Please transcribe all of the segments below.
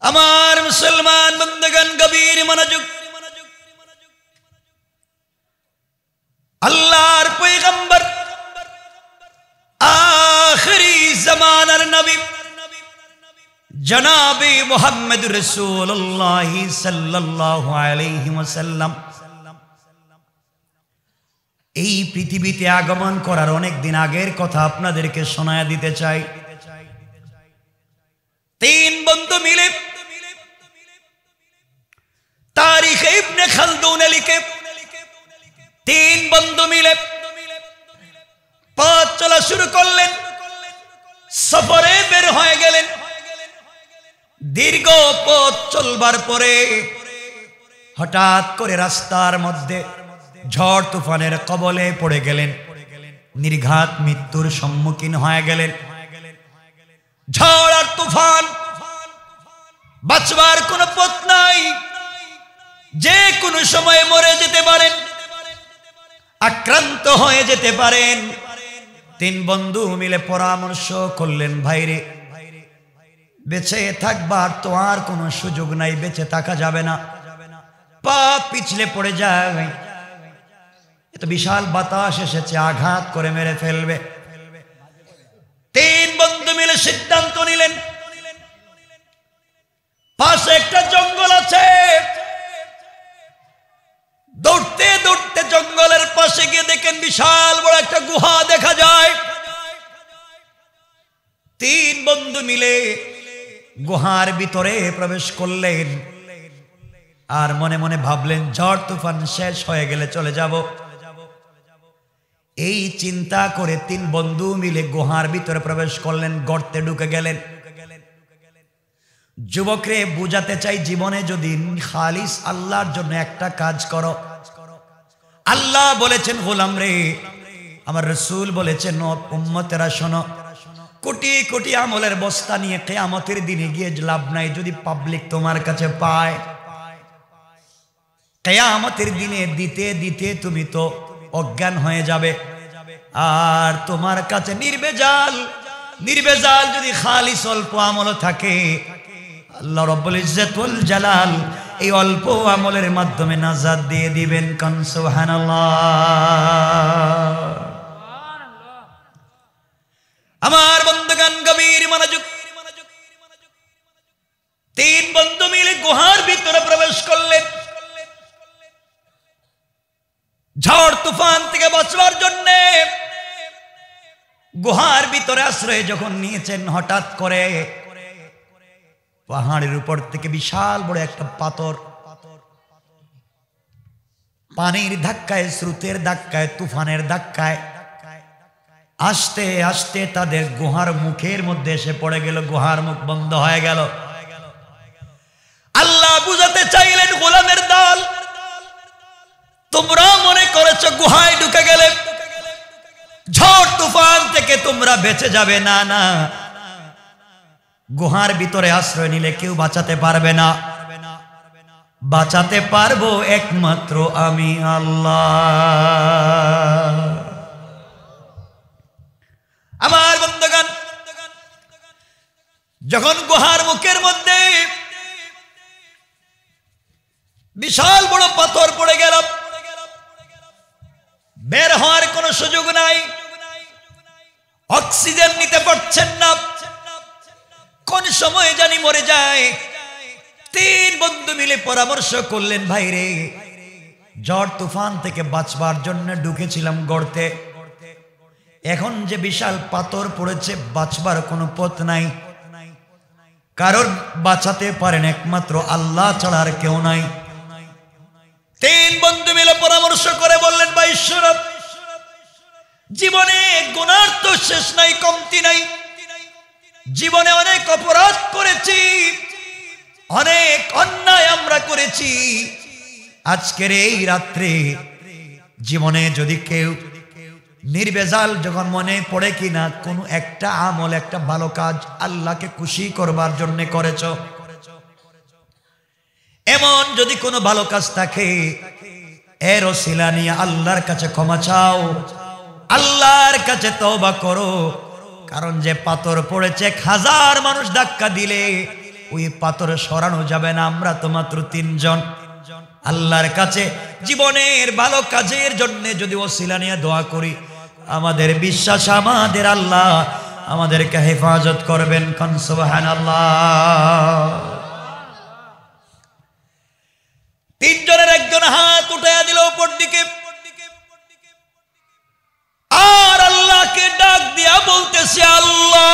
আমার মুসলমান বন্ধুগণ গভীর মনোযোগ। আল্লাহর পয়গম্বর আখিরি জামানার নবী জনাবে মুহাম্মদ রাসূলুল্লাহ সাল্লাল্লাহু আলাইহি ওয়াসাল্লাম এই পৃথিবীতে আগমন করার অনেক দিন আগের কথা আপনাদেরকে শোনায়া দিতে চাই। তিন বন্ধু মিলে তারিখ ইবনে খালদুন লিখে তিন বন্ধু মিলে পথ চলা শুরু করলেন, সফরে বের হয়ে গেলেন। দীর্ঘ পথ চলবার পরে হঠাৎ করে রাস্তার মধ্যে ঝড় তুফানের কবলে পড়ে গেলেন, নির্ঘাত মৃত্যুর সম্মুখীন হয়ে গেলেন। ঝড় আর তুফান, বাঁচবার কোনো পথ নাই, যে কোনো সময় মরে যেতে পারেন, আক্রান্ত হয়ে যেতে পারেন। তিন বন্ধু মিলে পরামর্শ করলেন, ভাইরে বেঁচে থাকবার তো আর কোনো সুযোগ নাই, বেঁচে থাকা যাবে না, পা পিছলে পড়ে যায়, এত বিশাল বাতাস এসেছে, আঘাত করে মেরে ফেলবে। তিন বন্ধু মিলে সিদ্ধান্ত নিলেন, পাশে একটা জঙ্গল আছে, দৌড়তে দৌড়তে জঙ্গলের পাশে গিয়ে দেখেন বিশাল বড় একটা গুহা দেখা যায়। তিন বন্ধু মিলে গুহার ভিতরে প্রবেশ করলেন আর মনে মনে ভাবলেন, ঝড় তুফান শেষ হয়ে গেলে চলে যাব। এই চিন্তা করে তিন বন্ধু মিলে গুহার ভিতরে প্রবেশ করলেন, গর্তে ঢুকে গেলেন। যুবকরে বুঝাতে চাই, জীবনে যদি খালিস আল্লাহর জন্য একটা কাজ করো, আল্লাহ বলেছেন গোলাম রে, আমার রাসূল বলেছেন উম্মতেরা শোনো, কোটি কোটি আমলের বস্তা নিয়ে কিয়ামতের দিনে গিয়ে লাভ নাই যদি পাবলিক তোমার কাছে পায়। কিয়ামতের দিনে দিতে দিতে তুমি তো অজ্ঞান হয়ে যাবে, আর তোমার কাছে নির্ভেজাল যদি খালিস অল্প আমল থাকে, আল্লাহ রাব্বুল ইজ্জত ওয়াল জালাল এই অল্প আমলের মাধ্যমে নাজাত দিয়ে দিবেন। কান সুবহানাল্লাহ। আমার বন্ধুগণ গভীর মনোযোগ। তিন বন্ধু মিলে গুহার ভিতরে প্রবেশ করলেন। ঝড় তুফান থেকে বাঁচবার জন্য গুহার ভিতরে আশ্রয় যখন নিয়েছেন, হঠাৎ করে পাহাড়ের উপর থেকে বিশাল বড় একটা পাথর পানির ধাক্কায়, স্রোতের ধাক্কায়, তুফানের ধাক্কায় আস্তে আস্তে তাদের গুহার মুখের মধ্যে এসে পড়ে গেল, গুহার মুখ বন্ধ হয়ে গেল। আল্লাহ বুঝাতে চাইলেন, গোলামের দল, তোমরা মনে করেছো গুহায় ঢুকে গেলে ঝড় তুফান থেকে তোমরা বেঁচে যাবে, না না, গুহার ভিতরে আশ্রয় নিলে কেউ বাঁচাতে পারবে না, বাঁচাতে পারবো একমাত্র আমি আল্লাহ। আমার বন্ধুগণ, যখন গুহার মুখের মধ্যে বিশাল বড় পাথর পড়ে গেল, বের হওয়ার কোনো সুযোগ নাই, অক্সিজেন নিতে পারছেন না, কোন সময় জানি মরে যায়। তিন বন্ধু মিলে পরামর্শ করলেন, ভাইরে ঝড় তুফান থেকে বাঁচবার জন্য ঢুকেছিলাম গর্তে, এখন যে বিশাল পাথর পড়েছে, বাঁচবার কোনো পথ নাই, কারণ বাঁচাতে পারেন একমাত্র আল্লাহ ছাড়া আর কেউ নাই। তিন বন্ধু মিলে পরামর্শ করে বললেন, ভাই শোনো, জীবনে গুনার তো শেষ নাই, কমতি নাই, জীবনে অনেক অপরাধ করেছি, অনেক অন্যায় আমরা করেছি। আজকের এই রাত্রে জীবনে যদি কেউ নির্ভেজাল যখন মনে পড়ে কিনা কোনো একটা আমল, একটা ভালো কাজ আল্লাহকে খুশি করবার জন্য করেছ, এমন যদি কোনো ভালো কাজ থাকে, এর ওসিলা নিয়ে আল্লাহর কাছে ক্ষমা চাও, আল্লাহর কাছে তওবা করো। কারণ যে পাথর পড়েছে, 1000 মানুষ ধাক্কা দিলে ওই পাথর সরানো যাবে না। আমরা তো মাত্র 3 জন। আল্লাহর কাছে জীবনের ভালো কাজের জন্য যদি ওসিলা নিয়ে দোয়া করি, আমাদের বিশ্বাস আমাদের আল্লাহ আমাদেরকে হেফাজত করবেন। কোন সুবহানাল্লাহ। 3 জনের একজন হাত উঠাইয়া দিল উপর দিকে, আর আল্লাহকে ডাক দিয়া বলতেছে, আল্লাহ,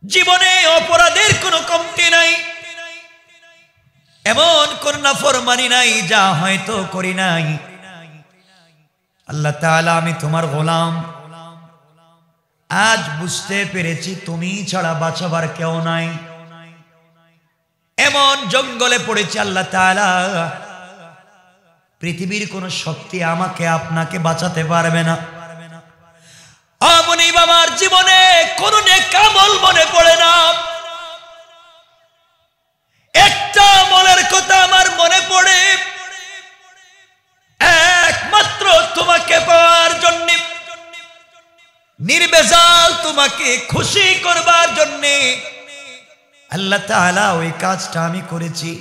জীবনে অপরাধের কোনো কমতি নাই, এমন কোন নাফরমানি নাই যা হয়তো করি নাই। আল্লাহ তাআলা, আমি তোমার গোলাম, আজ বুঝতে পেরেছি তুমি ছাড়া বাঁচাবার কেউ নাই। এমন জঙ্গলে পড়েছি আল্লাহ তাআলা, পৃথিবীর কোন শক্তি আমাকে আপনাকে বাঁচাতে পারবে না। আমনি বাবার জীবনে কোন নেক আমল মনে পড়ে না, একটা আমলের কথা আমার মনে পড়ে, একমাত্র তোমাকে পাওয়ার জন্য, নির্বেজাল তোমাকে খুশি করবার জন্য আল্লাহ তাআলা ওই কাজটা আমি করেছি।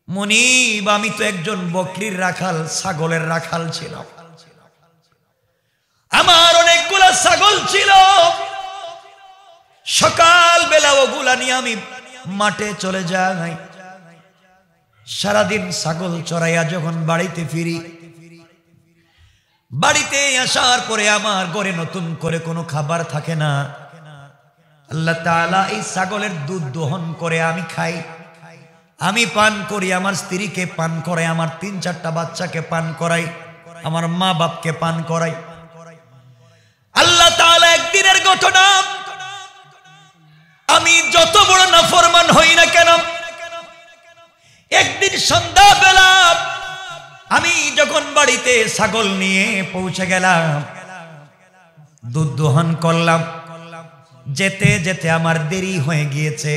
মুনিব, আমি তো একজন বকরির রাখাল, ছাগলের রাখাল ছিল, আমার অনেকগুলা ছাগল ছিল। সকাল বেলা ওগুলা নিয়ে আমি মাঠে চলে যাই, সারাদিন ছাগল চড়াইয়া যখন বাড়িতে ফিরি, বাড়িতে আসার পরে আমার ঘরে নতুন করে কোনো খাবার থাকে না। আল্লাহ তাআলা এই ছাগলের দুধ দহন করে আমি খাই, আমি পান করি, আমার স্ত্রীকে পান করাই, আমার 3-4টা বাচ্চাকে পান করাই, আমার মা বাপকে পান করাই। আল্লাহ তাআলা একদিনের ঘটনা, আমি যত বড় নাফরমান হই না কেন, একদিন সন্ধ্যা বেলা আমি যখন বাড়িতে ছাগল নিয়ে পৌঁছে গেলাম, দুধ দহন করলাম, যেতে যেতে আমার দেরি হয়ে গিয়েছে।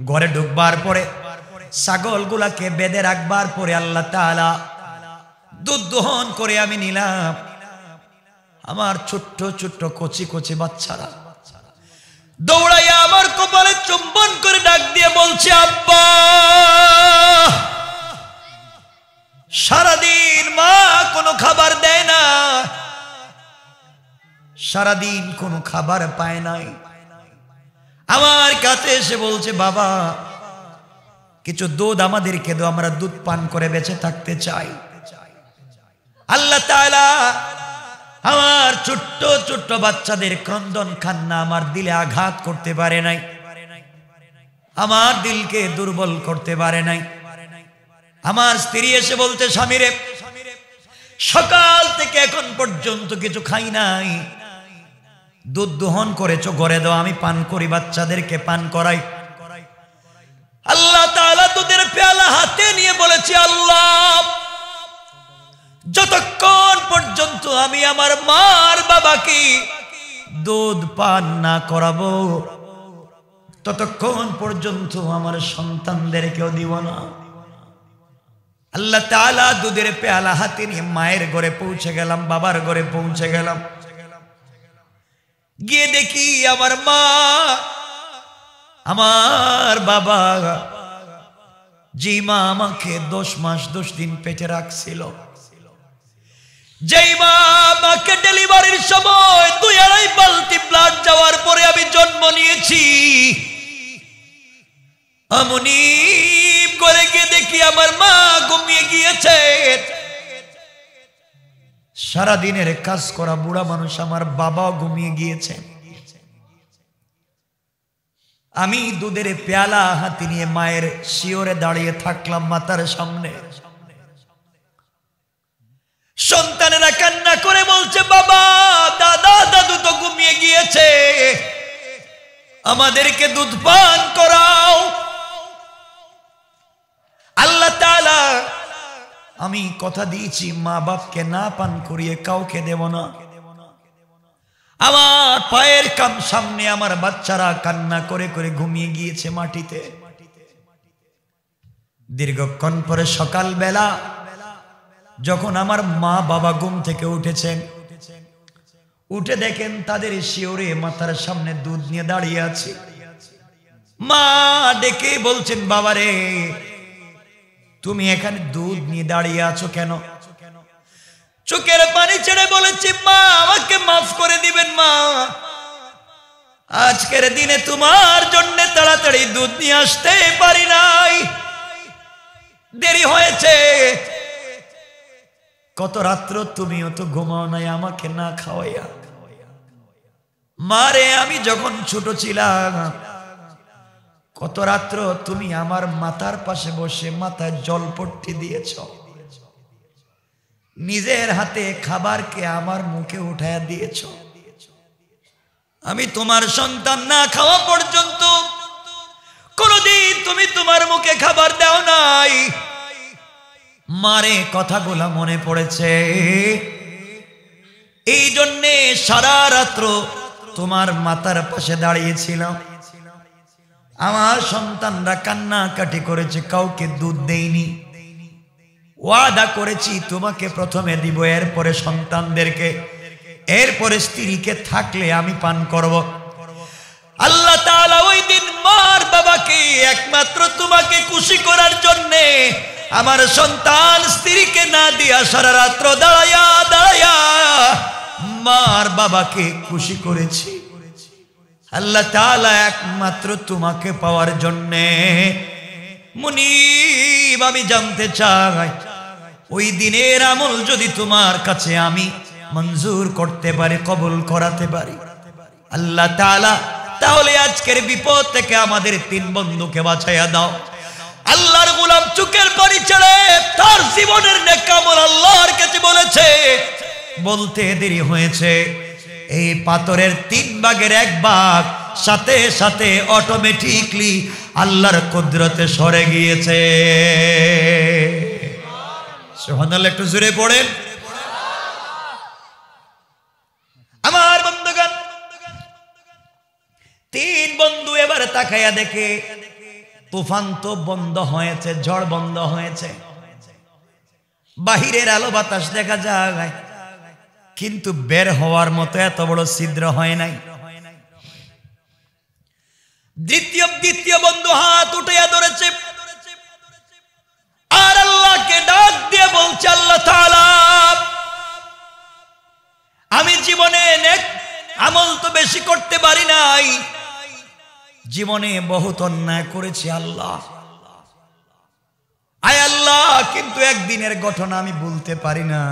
ঘরে ঢুকবার পরে ছাগলগুলাকে বেঁধে রাখবার পরে আল্লাহ তাআলা দুধ দহন করে আমি নিলাম। আমার ছোট্ট ছোট্ট কচি কচি বাচ্চারা দৌড়াইয়া আমার কপালে চুম্বন করে ডাক দিয়ে বলছে, আব্বা। সারাদিন মা কোনো খাবার দেয় না, সারাদিন কোনো খাবার পায় নাই, আমার কাছে এসে বলছে, বাবা কিছু দুধ আমাদেরকে দাও, আমরা দুধ পান করে বেঁচে থাকতে চাই। আল্লাহ তাআলা আমার ছোট্ট ছোট্ট বাচ্চাদের ক্রন্দন কান্না আমার দিলে আঘাত করতে পারে নাই, আমার দিলকে দুর্বল করতে পারে নাই। আমার স্ত্রী এসে বলতে, স্বামীরে সকাল থেকে এখন পর্যন্ত কিছু খাই নাই, দুধ দহন করেছো, ঘরে দাও, আমি পান করি, বাচ্চাদেরকে পান করাই। আল্লাহ তাআলা দুধের পেয়ালা হাতে নিয়ে বলেছে, আল্লাহ, যতক্ষণ পর্যন্ত আমি আমার মার বাবাকে দুধ পান না করাবো, ততক্ষণ পর্যন্ত আমার সন্তানদেরকেও দিব না। আল্লাহ তাআলা দুধের পেয়ালা হাতে নিয়ে মায়ের ঘরে পৌঁছে গেলাম, বাবার ঘরে পৌঁছে গেলাম। গিয়ে দেখি আমার মা, আমার বাবা, যে মা আমাকে 10 মাস 10 দিন পেটে রাখছিল, যেই মা আমাকে ডেলিভারির সময় 2-2.5 বালতি ব্লাড যাওয়ার পরে আমি জন্ম নিয়েছি, আমনি করে গিয়ে দেখি আমার মা ঘুমিয়ে গিয়েছে। সারাদিনের কাজ করা বুড়া মানুষ আমার বাবাও ঘুমিয়ে গিয়েছে। আমি দুধের পেয়ালা হাতে নিয়ে মায়ের শিওরে দাঁড়িয়ে থাকলাম মাতার সামনে। সন্তানেরা কান্না করে বলছে, বাবা, দাদা, দাদু তো ঘুমিয়ে গিয়েছে, আমাদেরকে দুধ পান করাও। আল্লাহ তাআলা, আমি কথা দিয়েছি মা বাপকে না পান করিয়ে কাউকে দেব না। আমার পায়ের সামনে আমার বাচ্চারা কান্না করে করে ঘুমিয়ে গিয়েছে মাটিতে। দীর্ঘক্ষণ পরে সকাল বেলা যখন আমার মা বাবা ঘুম থেকে উঠেছেন, উঠে দেখেন তাদের শিওরে মাথার সামনে দুধ নিয়ে দাঁড়িয়ে আছে। মা ডেকে বলছেন, বাবারে তুমি এখানে দুধ নিয়ে দাঁড়িয়ে আছো কেন? চোখের পানি ছেড়ে বলেছি, মা আমাকে মাফ করে দিবেন মা, আজকের দিনে তোমার জন্য তাড়াতাড়ি দুধ নিয়ে আসতে পারি নাই, দেরি হয়েছে। কত রাত্র তুমিও তো ঘুমাও নাই আমাকে না খাওয়াইয়া। মারে আমি যখন ছোট ছিলাম কত রাত্র তুমি আমার মাথার পাশে বসে মাথায় জলপট্টি দিয়েছ, নিজের হাতে খাবারকে আমার মুখে উঠায়া দিয়েছ। আমি তোমার সন্তান না খাওয়া পর্যন্ত কোনদিন তুমি তোমার মুখে খাবার দাও নাই। মারে কথাগুলা মনে পড়েছে, এই জন্যে সারা রাত্র তোমার মাথার পাশে দাঁড়িয়েছিলাম। আমার সন্তানরা কান্নাকাটি করেছে, কাউকে দুধ দেইনি। ওয়াদা করেছি তোমাকে প্রথমে দিব, এরপরে সন্তানদেরকে, এরপরে স্ত্রীকে, থাকলে আমি পান করব। আল্লাহ তাআলা ওই দিন মার বাবাকে একমাত্র তোমাকে খুশি করার জন্য আমার সন্তান স্ত্রীকে না দিয়া সারা রাত্র দাঁড়ায়া দাঁড়ায়া মার বাবাকে খুশি করেছি। আল্লাহ তাআলা একমাত্র তোমাকে পাওয়ার জন্য। মুনিব আমি জানতে চাই, ওই দিনের আমল যদি তোমার কাছে আমি মঞ্জুর করতে পারি, কবুল করাতে পারি আল্লাহ তাআলা, তাহলে আজকের বিপদ থেকে আমাদের তিন বন্ধুকে বাঁচাইয়া দাও। আল্লাহর গোলাম চোখের পানি ছেড়ে তার জীবনের নেক আমল আল্লাহর কাছে বলেছে। বলতে দেরি হয়েছে, এই পাথরের 3 ভাগের 1 ভাগ সাথে সাথে অটোমেটিকলি আল্লাহর কুদরতে সরে গিয়েছে। সুবহানাল্লাহ, একটু জোরে পড়েন। আমার বন্ধুগণ, 3 বন্ধু এবার তাকায়া দেখে তুফান তো বন্ধ হয়েছে, ঝড় বন্ধ হয়েছে, বাহিরের আলো বাতাস দেখা যায়, কিন্তু বের হওয়ার মতো এত বড় ছিদ্র হয় নাই। দ্বিতীয় বন্ধু হাত উঠাইয়া ধরেছে আর আল্লাহকে ডাক দিয়ে বলছে, আল্লাহ তাআলা আমি জীবনে নেক আমল তো বেশি করতে পারি নাই, জীবনে বহুত অন্যায় করেছি আল্লাহ, আয় আল্লাহ, কিন্তু একদিনের ঘটনা আমি ভুলতে পারি না।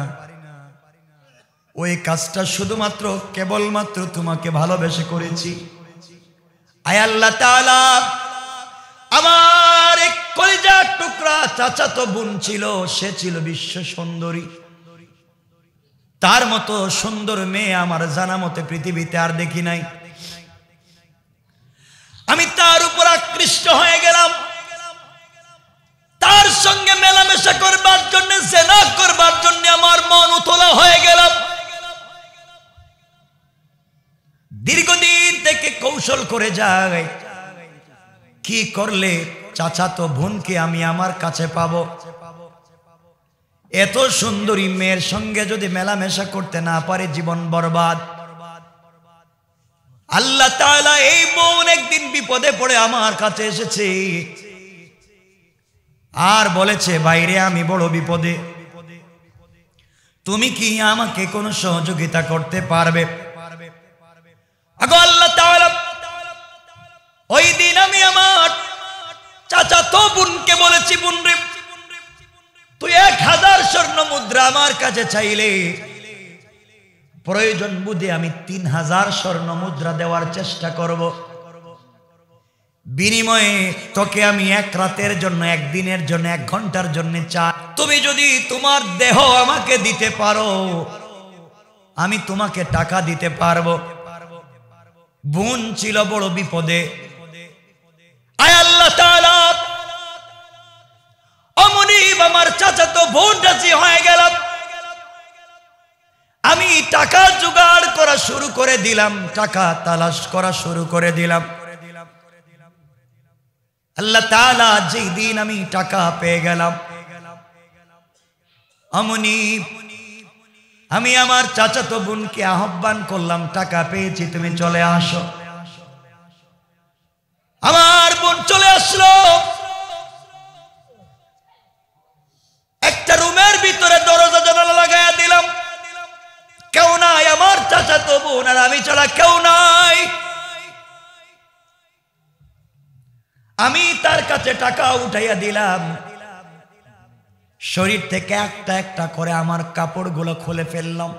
ওই কাজটা শুধুমাত্র কেবলমাত্র তোমাকে ভালোবেসে করেছি। আয় আল্লাহ তাআলা, আমার এক কলিজার টুকরা চাচাতো বোন ছিল, সে ছিল বিশ্ব সুন্দরী, তার মতো সুন্দর মেয়ে আমার জানা মতে পৃথিবীতে আর দেখি নাই। আমি তার উপর আকৃষ্ট হয়ে গেলাম, তার সঙ্গে মেলামেশা করবার জন্য, জিনা করবার জন্য আমার মন উতলা হয়ে গেলাম। দীর্ঘদিন থেকে কৌশল করে যায়, কি করলে চাচাতো বোনকে আমি আমার কাছে পাবো। এত সুন্দরী মেয়ের সঙ্গে যদি মেলামেশা করতে না পারে জীবন বরবাদ। আল্লাহ তাআলা এই বোন একদিন বিপদে পড়ে আমার কাছে এসেছে আর বলেছে, বাইরে আমি বড় বিপদে, তুমি কি আমাকে কোনো সহযোগিতা করতে পারবে? আগো আল্লাহ তাআলা, ওই দিন আমি আমার চাচাতো বোনকে বলেছি, বোন রে, তুই 1000 স্বর্ণ মুদ্রা আমার কাছে চাইলে প্রয়োজন বুঝে আমি 3000 স্বর্ণ মুদ্রা দেওয়ার চেষ্টা করব, বিনিময়ে তোকে আমি 1 রাতের জন্য, 1 দিনের জন্য, 1 ঘন্টার জন্য চাই। তুমি যদি তোমার দেহ আমাকে দিতে পারো আমি তোমাকে টাকা দিতে পারবো। বোন ছিল বড় বিপদে। আয় আল্লাহ তাআলা, অমনিব আমার চাচাতো বোন রাজি হয়ে গেল। আমি টাকা জোগাড় করা শুরু করে দিলাম, টাকা তালাশ করা শুরু করে দিলাম। আল্লাহ তাআলা যেই দিন আমি টাকা পেয়ে গেলাম, অমনি আমি আমার চাচাতো বোনকে আহ্বান করলাম, টাকা পেয়েছি, তুমি চলে আসো। আমার বোন চলে আসলো। একটা রুমের ভিতরে দরজা জানালা লাগাইয়া দিলাম, কেউ নাই, আমার চাচাতো বোন আর আমি ছাড়া কেউ নাই। আমি তার কাছে টাকা উঠাইয়া দিলাম, শরীর থেকে একটা একটা করে আমার কাপড়গুলো খুলে ফেললাম।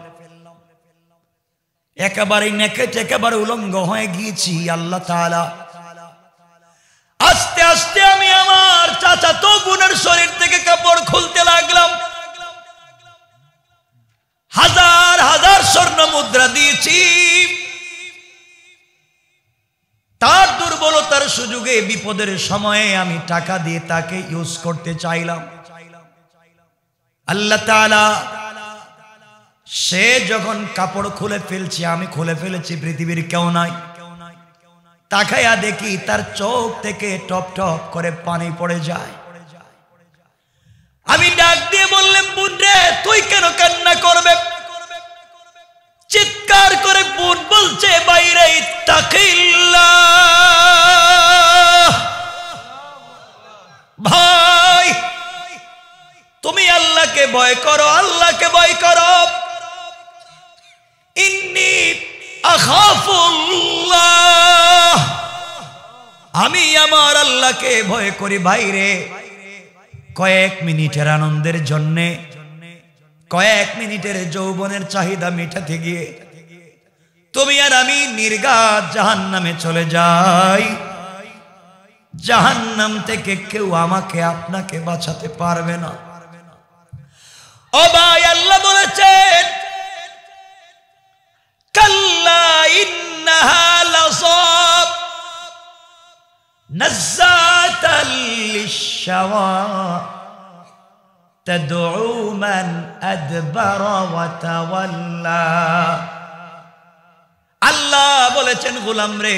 একেবারে নেকেট, একেবারে উলঙ্গ হয়ে গিয়েছি। আল্লাহ তাআলা আস্তে আস্তে আমি আমার চাচাতো বোনের শরীর থেকে কাপড় খুলতে লাগলাম। হাজার হাজার স্বর্ণ মুদ্রা দিয়েছি। তার দুর্বলতার সুযোগে বিপদের সময়ে আমি টাকা দিয়ে তাকে ইউজ করতে চাইলাম। আল্লাহ তাআলা সে যখন কাপড় খুলে ফেলছে, আমি খুলে ফেলেছি, পৃথিবীর কেউ নাই। তাকাইয়া দেখি তার চোখ থেকে টপ টপ করে পানি পড়ে যায়। আমি ডাক দিয়ে বললাম, বোন রে, তুই কেন কান্না করবে? চিৎকার করে বোন বলছে, বাইরে ইত্তাকিল্লাহ, ভাই তুমি আল্লাহকে ভয় করো, আল্লাহকে ভয় করো। ইন্নী আখাফুল্লাহ, আমি আমার আল্লাহকে ভয় করি। ভাইরে, কয়েক মিনিটের আনন্দের জন্যে, কয়েক মিনিটের যৌবনের চাহিদা মেটাতে গিয়ে তুমি আর আমি নির্ঘাত জাহান্নামে চলে যাই। জাহান্নাম থেকে কেউ আমাকে আপনাকে বাঁচাতে পারবে না। ও ভাই, আল্লাহ বলেছেন, কাল্লা ইন্নাহা লাযাব নাযাতাল লিশ-শাওয়া তাদউ মান আদবারা ওয়া তাওয়াল্লা। আল্লাহ বলেছেন, গোলাম রে,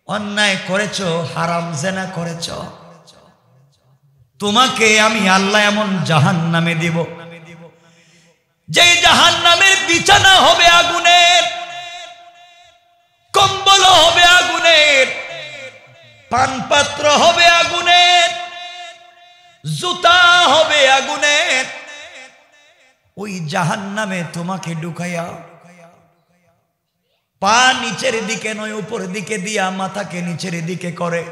অন্যায় করেছো, হারাম জেনা করেছো, তোমাকে আমি আল্লাহ এমন জাহান্নামে দিব, যে জাহান্নামের বিছানা হবে আগুনের, কম্বল হবে আগুনের, পানপাত্র হবে আগুনের, জুতা হবে আগুনের। ওই জাহান্নামে তোমাকে ঢুকাইয়া পা নিচের দিকে নয় উপর দিকে দিয়া মাথাকে নিচের দিকে করে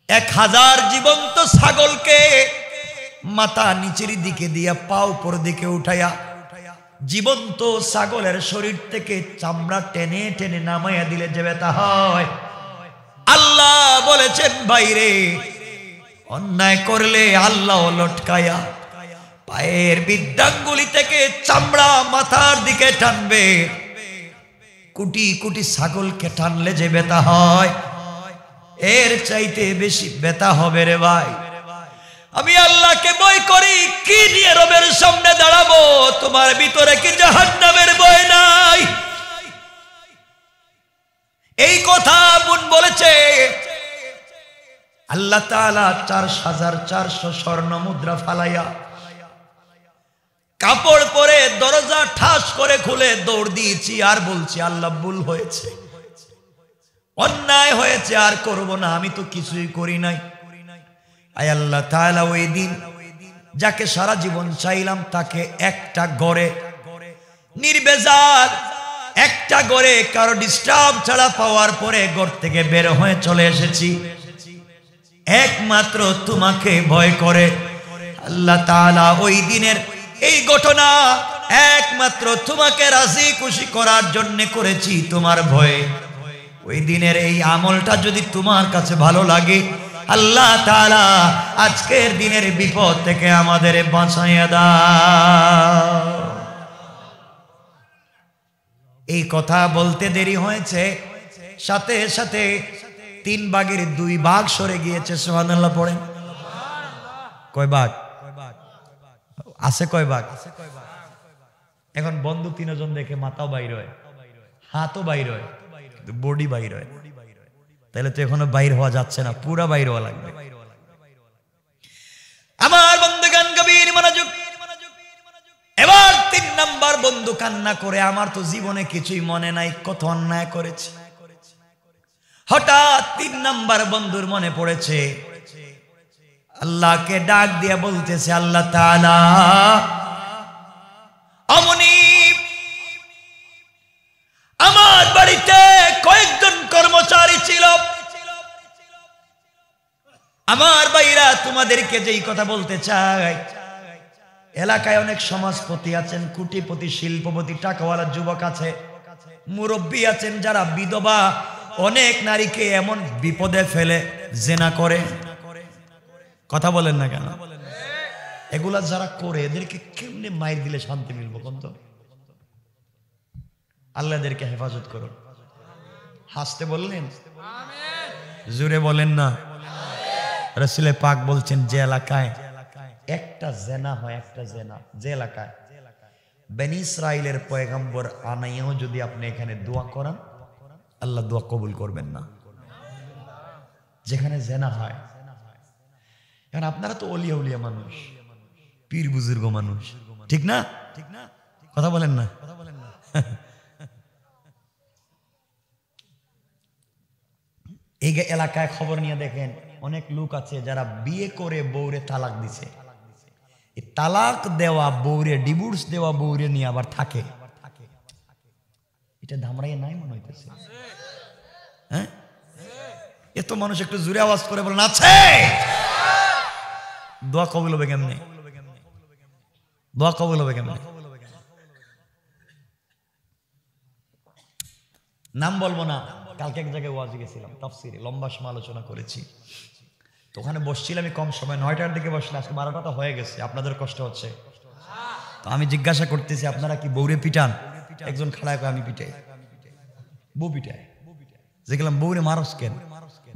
1000 জীবন্ত ছাগলকে মাথা নিচের দিকে দিয়া পা উপর দিকে উঠাইয়া জীবন্ত ছাগলের শরীর থেকে চামড়া টেনে টেনে নামাইয়া দিলে যে ব্যথা হয়, আল্লাহ বলেছেন, বাইরে অন্যায় করলে আল্লাহ লটকায়া পায়ের বৃদ্ধাঙ্গুলি থেকে চামড়া মাথার দিকে টানবে। কোটি কোটি ছাগলকে টানলে যে ব্যথা হয়, এর চাইতে বেশি ব্যথা হবে রে ভাই। আমি আল্লাহকে ভয় করি, কি নিয়ে রবের সামনে দাঁড়াবো? তোমার ভিতরে কি জাহান্নামের ভয় নাই? এই কথা বোন বলেছে। আল্লাহ তাআলা 4400 স্বর্ণ মুদ্রা ফালাইয়া কাপড় পরে দরজা ঠাস করে খুলে দৌড় দিয়েছি আর বলছি, আল্লাহ ভুল হয়েছে, অন্যায় হয়েছে, আর করব না, আমি তো কিছুই করি নাই। আয় আল্লাহ তাআলা ওই দিন যাকে সারা জীবন চাইলাম তাকে একটা ঘরে নির্বেজার একটা ঘরে কারো ডিস্টার্ব ছাড়া পাওয়ার পরে ঘর থেকে বের হয়ে চলে এসেছি একমাত্র তোমাকে ভয় করে। আল্লাহ তাআলা ওই দিনের এই ঘটনা একমাত্র তোমাকে রাজি খুশি করার জন্য করেছি, তোমার ভয়ে। ওই দিনের এই আমলটা যদি তোমার কাছে ভালো লাগে, আল্লাহ তাআলা আজকের দিনের বিপদ থেকে আমাদের বাঁচাইয়া দাও। এই কথা বলতে দেরি হয়েছে, সাথে সাথে 3 ভাগের 2 ভাগ সরে গিয়েছে। সুবহানাল্লাহ পড়েন। কয় ভাগ আছে? কয় ভাগ? এখন বন্ধু 3 জন দেখে মাথাও বাইর হয়, হাতও বাইর হয়, কিন্তু বডি বাইর হয়। তাহলে তো এখনো বাইর হওয়া যাচ্ছে না, পুরা বাইর হওয়া লাগবে। আমার বন্ধুগণ, গভীর মনোযোগ। আমার বন্ধু কান্না করে, আমার তো জীবনে কিছুই মনে নাই, কত অন্যায় করেছে। হঠাৎ 3 নাম্বার বন্ধুর মনে পড়েছে, আল্লাহকে ডাক দিয়ে বলতেছে, আল্লাহ তাআলা অমনি আমার বাড়িতে কয়েকজন কর্মচারী ছিল, আমার ভাইরা তোমাদেরকে যেই কথা বলতে চাই, এলাকায় অনেক সমাজপতি আছেন, কোটিপতি, শিল্পপতি, টাকাওয়ালা যুবক আছে, মুরব্বী আছেন, যারা বিধবা অনেক নারীকে এমন বিপদে ফেলে জেনা করে। কথা বলেন না কেন? এগুলা যারা করে এদেরকে কেমনে মাইর দিলে শান্তি মিলবো কোন? আল্লাহ এদেরকে হেফাজত করুন। হাসতে বললেন, জোরে বলেন না। রাসূল পাক বলছেন, যে এলাকায় একটা জেনা হয়, একটা জেনা, যে এলাকায় বনি ইসরাইলের পয়গম্বর আনাইও যদি আপনি এখানে দোয়া করেন, আল্লাহ দোয়া কবুল করবেন না। যেখানে জেনা হয়, কারণ আপনারা তো অলিয়া উলিয়া মানুষ, পীর বুজুর্গ মানুষ, ঠিক না? কথা বলেন না। এই এলাকায় খবর নিয়ে দেখেন, অনেক লোক আছে যারা বিয়ে করে বউরে তালাক দিছে। এই তালাক দেওয়া বউরে, ডিভোর্স দেওয়া বউরে নিয়ে আবার থাকে। এটা ধামরাইয়ে নাই মনে হইতেছে? হ্যাঁ, এত মানুষ একটু জোরে আওয়াজ করে বলেন আছে। দোয়া কবুল হবে কেমনে? দোয়া কবুল হবে কেমনে? নাম বলবো না। কালকে এক জায়গায় ওয়াজে গেছিলাম, তাফসিরে লম্বা সময় আলোচনা করেছি। তো ওখানে বসছিলাম আমি কম সময়, 9টার দিকে বসলে, আজকে 12টা তো হয়ে গেছে, আপনাদের কষ্ট হচ্ছে। তো আমি জিজ্ঞাসা করতেছি, আপনারা কি বউরে পিটান? একজন খাড়ায় কয়, আমি পিটাই। বউ পিটায়। যে গেলাম, বউরে মারস কেন?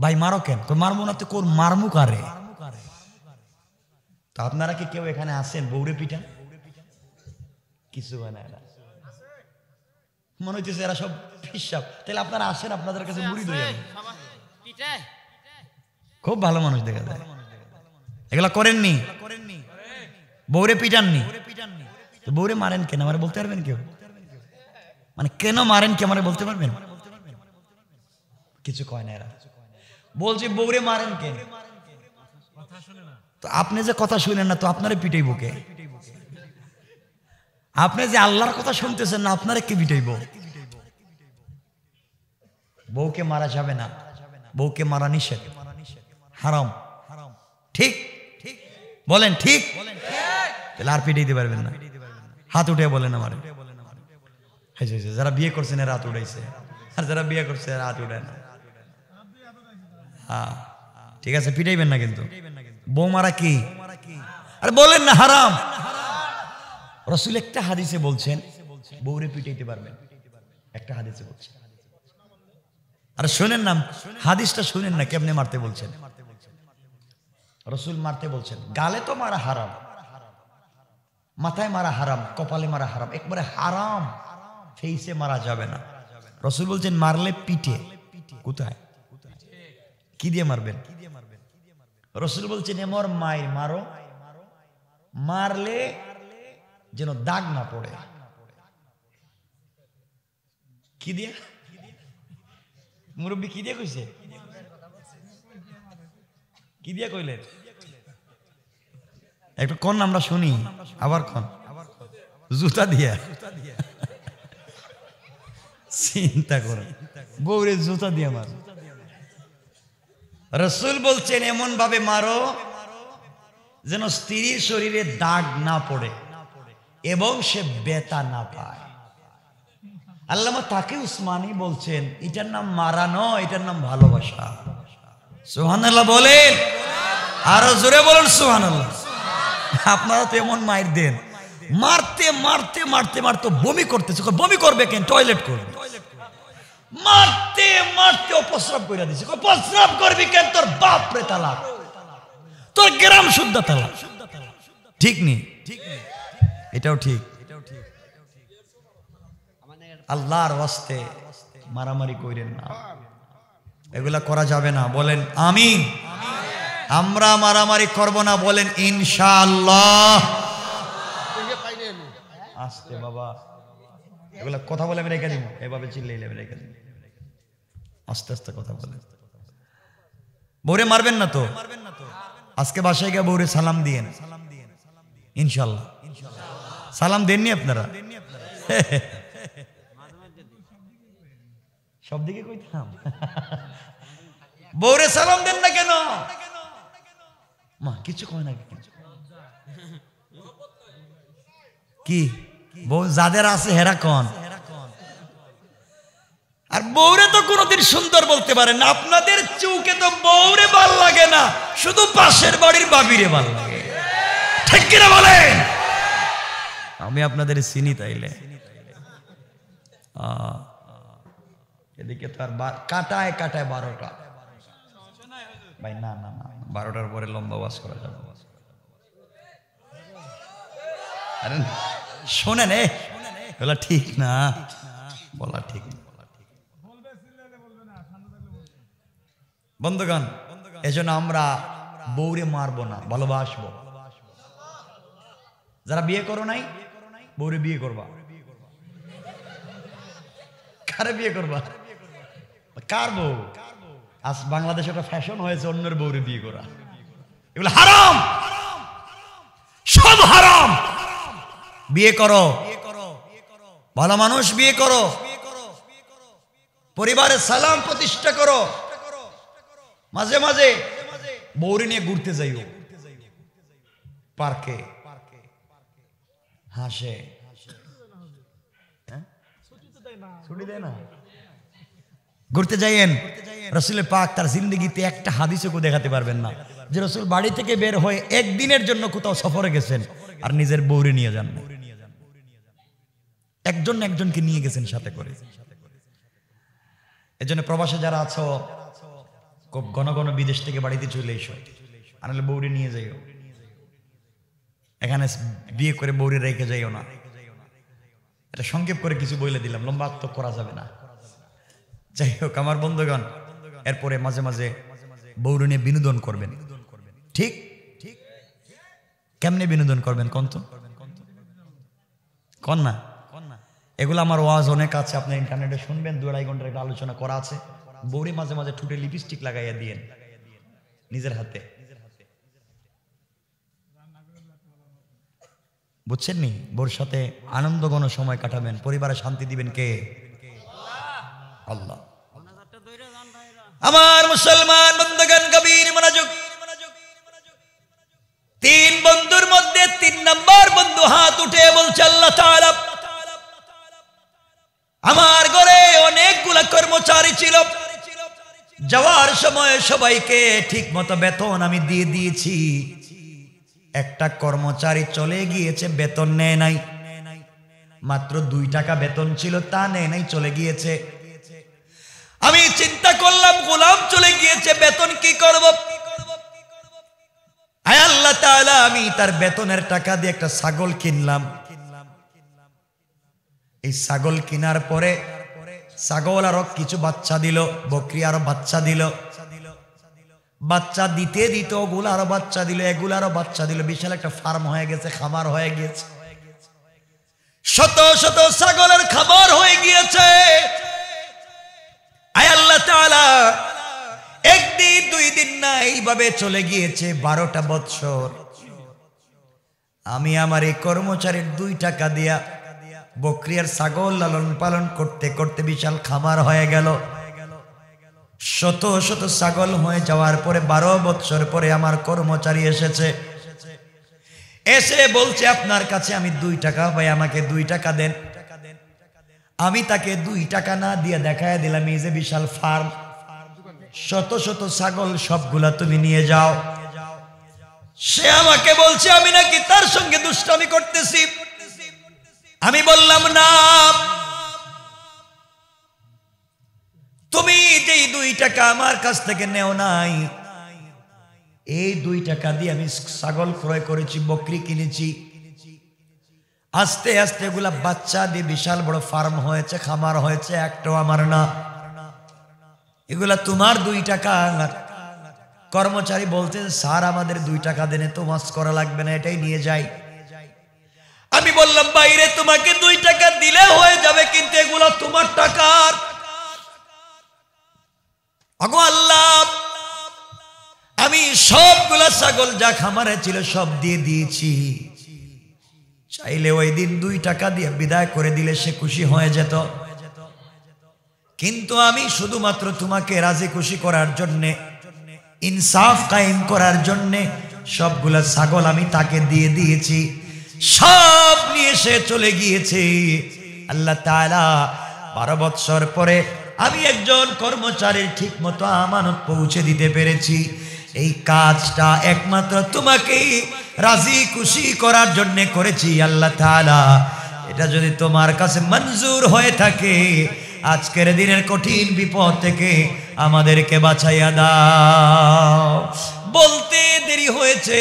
ভাই মারো কেন? মারবো না তো, কোন মারমু কারে? তো আপনারা কি কেউ এখানে আসেন বউরে পিটান? কিছু হয় না, এরা মনে হইতেছে এরা সব হিসাব। তাহলে আপনারা আসেন, আপনাদের কাছে মুড়ি দই যাবে। খুব ভালো মানুষ দেখা যায়। এগুলা করেননি, বউরে পিটাননি, বউরে মারেন কেন আমার বলতে পারবেন কেউ? মানে কেন মারেন কি আমার বলতে পারবেন? কিছু কয় না এরা। বলছি বউরে মারেন কেন? তো আপনি যে কথা শুনেন না, তো আপনারে পিটাইব কে? আপনি যে আল্লাহর কথা শুনতেছেন না, আপনারে কে পিটাইব? বউকে মারা যাবে না, বউকে মারা নিষেধ, হারাম। ঠিক বলেন? ঠিক। তাহলে আর পিটাইতে পারবেন না। হাত উঠে বলেন আমারে। যারা বিয়ে করছেন এরা হাত উঠাইছে, আর যারা বিয়ে করছে এরা হাত উঠায় না। হ্যাঁ ঠিক আছে, পিটাইবেন না কিন্তু। বউ মারা কি? আর বলেন না হারাম। রাসূল একটা হাদিসে বলছেন বউরে পিটাইতে পারবেন, একটা হাদিসে বলছেন। আর শুনেন না, হাদিসটা শুনেন না কেমনে মারতে বলছেন। রাসূল মারতে বলছেন, গালে তো মারা হারাম, মাথায় মারা হারাম, কপালে মারা হারাম, একবারে হারাম। ফেইসে মারা যাবে না। রাসূল বলছেন মারলে পিঠে। কোথায়? কি দিয়ে মারবেন? রাসূল বলছেন এমন মায়ের মারো, মারলে যেন দাগ না পড়ে। কি দিয়ে? মুরব্বী কি দিয়ে কইছে? কি দিয়ে কইলেন? একটু কোন আমরা শুনি, আবার কোন? জুতা দিয়া। চিন্তা করো, বউরে জুতা দিয়ে মার। রাসূল বলছেন এমন ভাবে মারো যেন স্ত্রীর শরীরে দাগ না পড়ে এবং সে ব্যথা না পায়। আল্লামা তাকি উসমানী বলছেন এটার নাম মারা নয়, এটার নাম ভালোবাসা। সুবহানাল্লাহ বলেন, আরো জোরে বলেন সুবহানাল্লাহ। আপনারা তো এমন মাইর দেন, মারতে মারতে মারতে মারতে বমি করতেছে। বমি করবে কেন? টয়লেট করবে। মারতে মারতে প্রস্রাব করে দিছে। প্রস্রাব করবি কেন? তোর বাপ রে তালাক, তোর গ্রাম শুদ্ধ তালাক। ঠিক নেই? এটাও ঠিক। আল্লাহর ওয়াস্তে মারামারি কইরেন না, এগুলা করা যাবে না। বলেন আমিন। আমরা মারামারি করব না, বলেন ইনশাআল্লাহ। আসতে বাবা, এগুলা কথা বলে আমি রেখে দিব, এভাবে চিল্লাইলে আমি রেখে দিব। আস্তে আস্তে কথা বলে। বউরে মারবেন না তো? আজকে বাসায় গিয়ে বউরে সালাম দিয়েন ইনশাল্লাহ। সালাম দেননি আপনারা? সব দিকে কইতাম, বউরে সালাম দেন না কেন? মা কিছু কয় না কি? বউ যাদের আছে হেরা কন। আর বউরে তো কোনোদিন সুন্দর বলতে পারেন না। আপনাদের চৌকে তো বউরে ভাল লাগে না, শুধু পাশের বাড়ির বাবিরে ভাল লাগে, ঠিক কিনা বলেন? আমি আপনাদের চিনি তাইলে। এদিকে তো আর কাটায় কাটায় 12টা ভাই, না না না, 12টার পরে লম্বা ওয়াজ করা যাবে। আরে শোনেন, বলা ঠিক না, বলা ঠিক না বন্ধুগণ। এজন্য আমরা বউরে মারবো না, ভালোবাসবো। যারা বিয়ে করো নাই, বউরে বিয়ে করবা। কারে বিয়ে করবা? কার বউ? আজ বাংলাদেশে একটা ফ্যাশন হয়েছে অন্যের বউরে বিয়ে করা। এগুলো হারাম, সব হারাম। বিয়ে করো, ভালো মানুষ বিয়ে করো, পরিবারের সালাম প্রতিষ্ঠা করো। মাঝে মাঝে বউরে নিয়ে ঘুরতে যাইও, পার্কে হাসে, ছুটি দেয় না, ঘুরতে যাইয়েন। রসুল পাক তার জিন্দগিতে একটা হাদিসও দেখাতে পারবেন না যে রসুল বাড়ি থেকে বের হয়ে একদিনের জন্য কোথাও সফরে গেছেন আর নিজের বউরে নিয়ে যান না। একজন একজনকে নিয়ে গেছেন সাথে করে। এজন্য প্রবাসে যারা আছো, খুব ঘন ঘন বিদেশ থেকে বাড়িতে চলে এসো, আর নাহলে বউরে নিয়ে যাইও। এখানে বিয়ে করে বউরে রেখে যাইও না। এটা সংক্ষেপ করে কিছু বলে দিলাম, লম্বা তো করা যাবে না। যাই হোক আমার বন্ধুগণ, এরপরে মাঝে মাঝে বউরে নিয়ে বিনোদন করবেন। ঠিক কেমনে বিনোদন করবেন কন তো? কন না? এগুলো আমার ওয়াজ অনেক আছে, আপনি ইন্টারনেটে শুনবেন। 2-2.5 ঘন্টার একটা আলোচনা করা আছে। বউরে মাঝে মাঝে ঠোঁটে লিপস্টিক লাগাইয়া দিয়েন নিজের হাতে, বুঝছেন নি? বউর সাথে আনন্দঘন সময় কাটাবেন, পরিবারে শান্তি দিবেন কে? আল্লাহ। আমার মুসলমান বন্ধুগণ, গভীর মনোযোগ। 3 বন্ধুর মধ্যে 3 নম্বর বন্ধু হাত উঠে বলছে, আল্লাহ তাআলা আমার ঘরে অনেকগুলা কর্মচারী ছিল, যাওয়ার সময় সবাইকে ঠিক মতো বেতন আমি দিয়ে দিয়েছি। একটা কর্মচারী চলে গিয়েছে, বেতন নেয় নাই। মাত্র 2 টাকা বেতন ছিল, তা নেয় নাই, চলে গিয়েছে। আমি চিন্তা করলাম, গোলাম চলে গিয়েছে, বেতন কি করব? আয় আল্লাহ তাআলা, আমি তার বেতনের টাকা দিয়ে একটা ছাগল কিনলাম। এই ছাগল কেনার পরে ছাগল আরো কিছু বাচ্চা দিল, বকরি আরো বাচ্চা দিল, বাচ্চা দিতে দিত ওগুলো আরো বাচ্চা দিল, এগুলো আরো বাচ্চা দিল। বিশাল একটা ফার্ম হয়ে গেছে, খামার হয়ে গিয়েছে, শত শত ছাগলের খামার হয়ে গিয়েছে। আয় আল্লাহ তাআলা, 1 দিন 2 দিন না, এইভাবে চলে গিয়েছে 12টা বৎসর। আমি আমার এই কর্মচারীর 2 টাকা দিয়া বকরি আর ছাগল লালন পালন করতে করতে বিশাল খামার হয়ে গেল। শত শত ছাগল হয়ে যাওয়ার পরে 12 বৎসর পরে আমার কর্মচারী এসেছে, এসে বলছে, আপনার কাছে আমি 2 টাকা পাই, আমাকে 2 টাকা দেন। আমি তাকে 2 টাকা না দিয়ে দেখায় দিলাম, এই যে বিশাল ফার্ম, শত শত ছাগল, সবগুলা তুমি নিয়ে যাও। সে আমাকে বলছে আমি নাকি তার সঙ্গে দুষ্টামি করতেছি। আমি বললাম, না, তুমি যেই 2 টাকা আমার কাছ থেকে নেও নাই, এই 2 টাকা দিয়ে আমি ছাগল ক্রয় করেছি, বকরি কিনেছি। আস্তে আস্তে এগুলা বাচ্চা দিয়ে বিশাল বড় ফার্ম হয়েছে, খামার হয়েছে, একটাও আমার না, এগুলা তোমার 2 টাকা। কর্মচারী বলতে, স্যার আমাদের 2 টাকা দেনে তো মাছ করা লাগবে না, এটাই নিয়ে যাই। আমি বললাম বাইরে তোমাকে 2 টাকা দিলে হয়ে যাবে, কিন্তু এগুলো তোমার টাকার। আগো আল্লাহ, আমি সবগুলা ছাগল যা খামারে ছিল সব দিয়ে দিয়েছি, চাইলে ওই দিন 2 টাকা দিয়ে বিদায় করে দিলে সে খুশি হয়ে যেত, কিন্তু আমি শুধুমাত্র তোমাকে রাজি খুশি করার জন্যে, ইনসাফ কায়েম করার জন্যে সবগুলা ছাগল আমি তাকে দিয়ে দিয়েছি। সব নিয়ে সে চলে গিয়েছে। আল্লাহ তাআলা 12 বৎসর পরে আমি একজন কর্মচারীর ঠিক মতো আমানত পৌঁছে দিতে পেরেছি। এই কাজটা একমাত্র তোমাকেই রাজি খুশি করার জন্য করেছি আল্লাহ তাআলা। এটা যদি তোমার কাছে মঞ্জুর হয়ে থাকে, আজকের দিনের কঠিন বিপদ থেকে আমাদেরকে বাঁচাইয়া দাও। বলতে দেরি হয়েছে,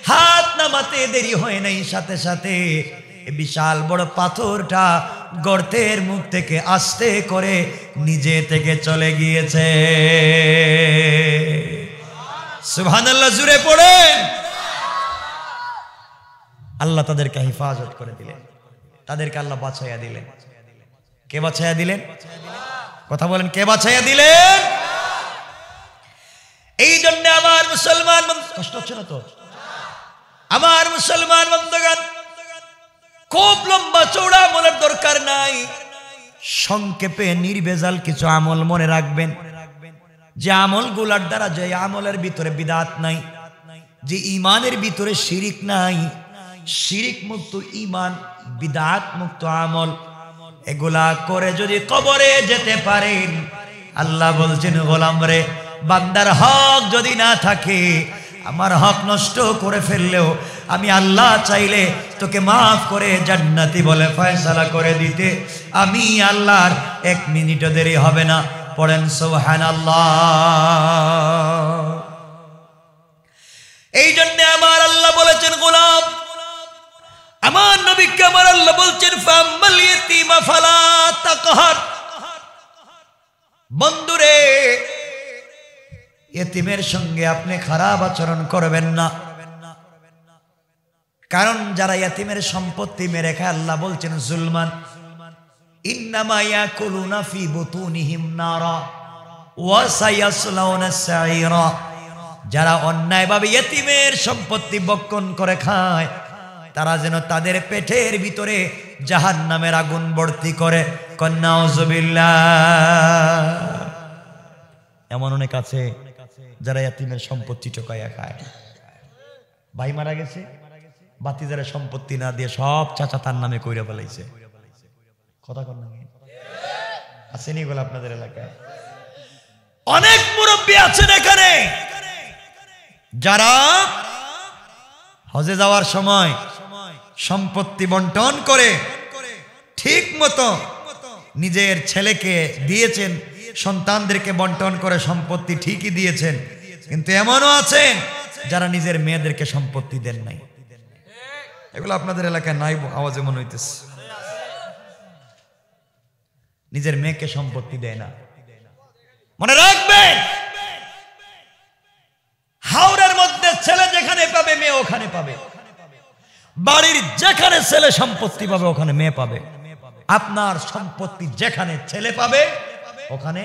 হাত নামাতে দেরি হয় নাই, সাথে সাথে বিশাল বড় পাথরটা গর্তের মুখ থেকে আস্তে করে নিজে থেকে চলে গিয়েছে। সুবহানাল্লাহ, জুড়ে পড়েন। আল্লাহ তাদেরকে হেফাজত করে দিলেন, তাদেরকে আল্লাহ বাঁচাইয়া দিলেন। কে বাঁচাইয়া দিলেন? কথা বলেন, কে বাঁচাইয়া দিলেন? এই জন্য আমার মুসলমান, কষ্ট হচ্ছে না তো? আমার মুসলমান বন্ধুগণ, খুব লম্বা চৌড়া আমলের দরকার নাই, সংক্ষেপে নির্ভেজাল কিছু আমল মনে রাখবেন, যে আমলগুলার দ্বারা, যে আমলের ভিতরে বিদআত নাই, যে ঈমানের ভিতরে শিরিক নাই, শিরিক মুক্ত ঈমান, বিদআত মুক্ত আমল, এগুলা করে যদি কবরে যেতে পারেন, আল্লাহ বলছেন গোলাম রে, বান্দার হক যদি না থাকে, আমার হক নষ্ট করে ফেললেও আমি আল্লাহ চাইলে তোকে মাফ করে জান্নাতি বলে ফয়সালা করে দিতে আমি আল্লাহর 1 মিনিটও দেরি হবে না। পড়েন সুবহানাল্লাহ। এই জন্য আমার আল্লাহ বলেছেন গোলাম, আমার নবীকে আমার আল্লাহ বলছেন ফাম্মাল ইয়াতীমা ফালা তাকহার। বন্ধুরে, ইতিমের সঙ্গে আপনি খারাপ আচরণ করবেন না, কারণ যারা ইতিমের সম্পত্তি মেরে খায়, আল্লাহ বলছেন জুলমান, ইন্নামা ইয়াকুলুনা ফি বুতুনিহিম নারা ওয়া সায়াসলাউনা সাইরা। যারা অন্যায়ভাবে ইতিমের সম্পত্তি বক্ষণ করে খায়, তারা যেন তাদের পেটের ভিতরে জাহান্নামের আগুন ভর্তি করে। নাউযুবিল্লাহ। এমন অনেক আছে যারা ইতিমের সম্পত্তি ঠকাইয়া খায়। ভাই মারা গেছে, বাতিজারের সম্পত্তি না দিয়ে সব চাচা তার নামে কইরা ফেলাইছে। কথা কন না, আসেনি এগুলো আপনাদের এলাকায়? অনেক মুরব্বী আছেন এখানে যারা হজে যাওয়ার সময় সম্পত্তি বন্টন করে ঠিক মতো নিজের ছেলেকে দিয়েছেন, সন্তানদেরকে বন্টন করে সম্পত্তি ঠিকই দিয়েছেন, কিন্তু এমনও আছেন যারা নিজের মেয়েদেরকে সম্পত্তি দেন নাই। এগুলো আপনাদের এলাকায় নাই, আওয়াজে মনে হইতেছে। নিজের মেয়েকে সম্পত্তি দেয় না। মনে রাখবেন, হাওড়ের মধ্যে ছেলে যেখানে পাবে মেয়ে ওখানে পাবে, বাড়ির যেখানে ছেলে সম্পত্তি পাবে ওখানে মেয়ে পাবে। আপনার সম্পত্তি যেখানে ছেলে পাবে ওখানে,